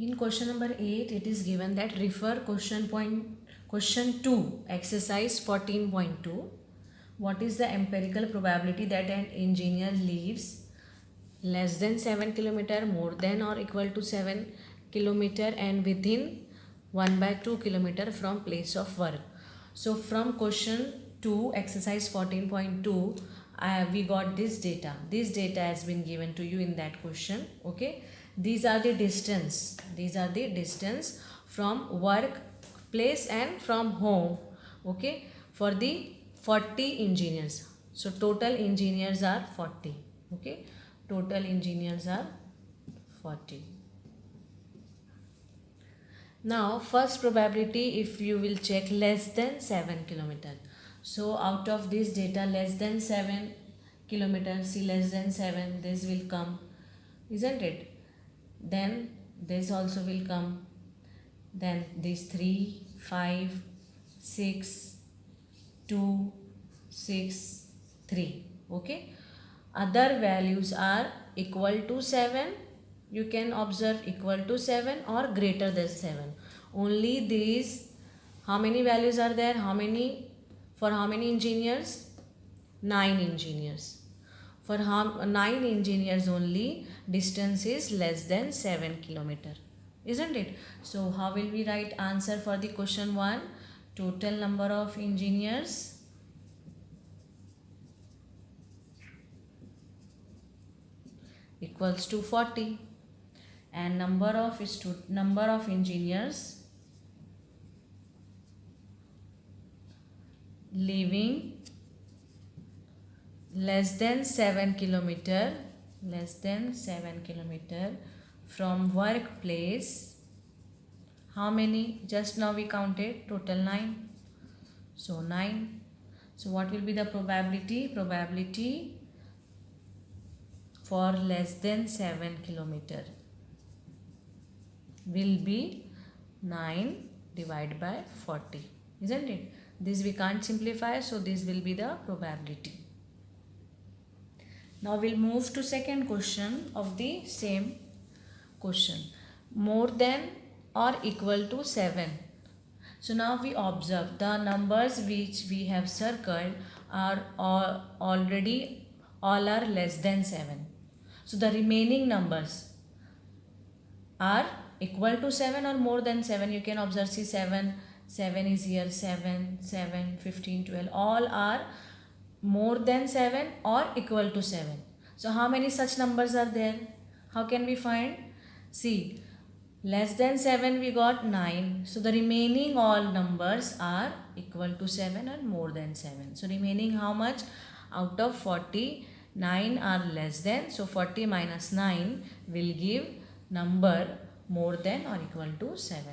In question number 8, it is given that refer question 2, exercise 14.2. What is the empirical probability that an engineer leaves less than 7 kilometer, more than or equal to 7 kilometer, and within 1 by 2 kilometer from place of work? So from question 2, exercise 14.2, we got this data. This data has been given to you in that question. Okay, these are the distance. These are the distance from work place and from home. Okay, for the 40 engineers. So total engineers are 40. Okay, total engineers are 40. Now first probability, if you will check, less than 7 kilometer. So out of this data, less than 7 kilometers, see, less than 7, this will come, isn't it? Then this also will come. Then these 3, 5, 6, 2, 6, 3. Okay. Other values are equal to 7. You can observe equal to 7 or greater than 7. Only these, how many values are there? How many, for how many engineers? 9 engineers. For 9 engineers only, distance is less than 7 kilometer, isn't it? So how will we write answer for the question 1? Total number of engineers equals to 40, and number of engineers leaving less than 7 kilometer from workplace. How many? Just now we counted, total 9. So 9. So what will be the probability? Probability for less than 7 kilometer will be 9 divided by 40, isn't it? This we can't simplify, so this will be the probability. Now we'll move to second question of the same question. More than or equal to 7. So now we observe the numbers which we have circled are already all are less than 7. So the remaining numbers are equal to 7 or more than 7. You can observe, see, 7 is here, 7, 15, 12. All are more than 7 or equal to 7. So how many such numbers are there? How can we find? See, less than 7 we got 9. So the remaining all numbers are equal to 7 and more than 7. So remaining how much? Out of 40, 9 are less than. So 40 minus 9 will give number more than or equal to 7.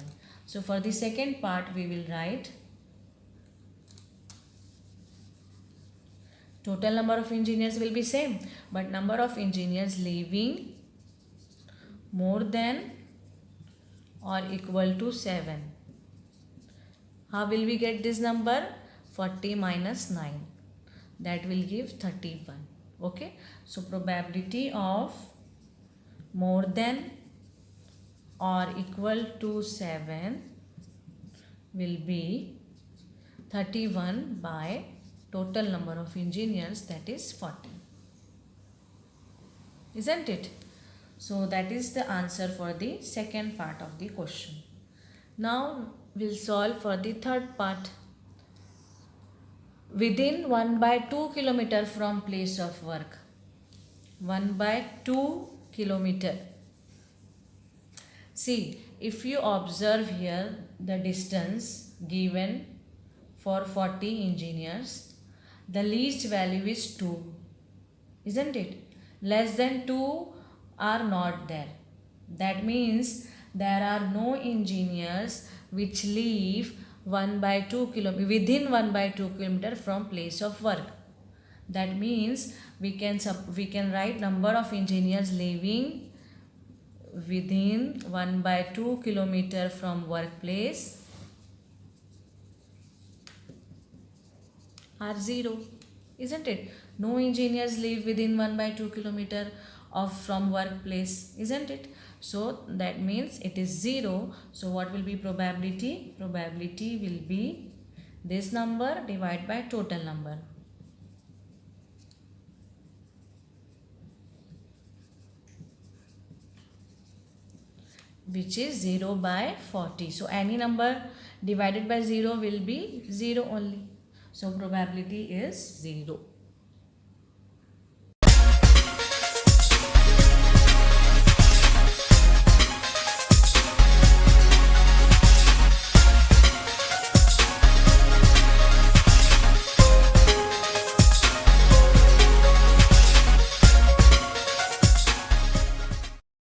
So for the second part we will write total number of engineers will be same, but number of engineers leaving more than or equal to 7. How will we get this number? 40 minus 9. That will give 31. Okay. So probability of more than or equal to 7 will be 31 by total number of engineers, that is 40. Isn't it? So that is the answer for the second part of the question. Now we'll solve for the third part. Within 1 by 2 kilometer from place of work. 1 by 2 kilometer. See, if you observe here the distance given for 40 engineers, the least value is 2, isn't it? Less than 2 are not there. That means there are no engineers which leave 1 by 2 kilometer, within 1 by 2 kilometer from place of work. That means we can write number of engineers leaving within 1 by 2 kilometer from workplace are 0, isn't it? No engineers live within 1 by 2 kilometer of from workplace, isn't it? So that means it is 0. So what will be probability? Probability will be this number divided by total number. Which is 0 by 40. So any number divided by 0 will be 0 only. So probability is 0.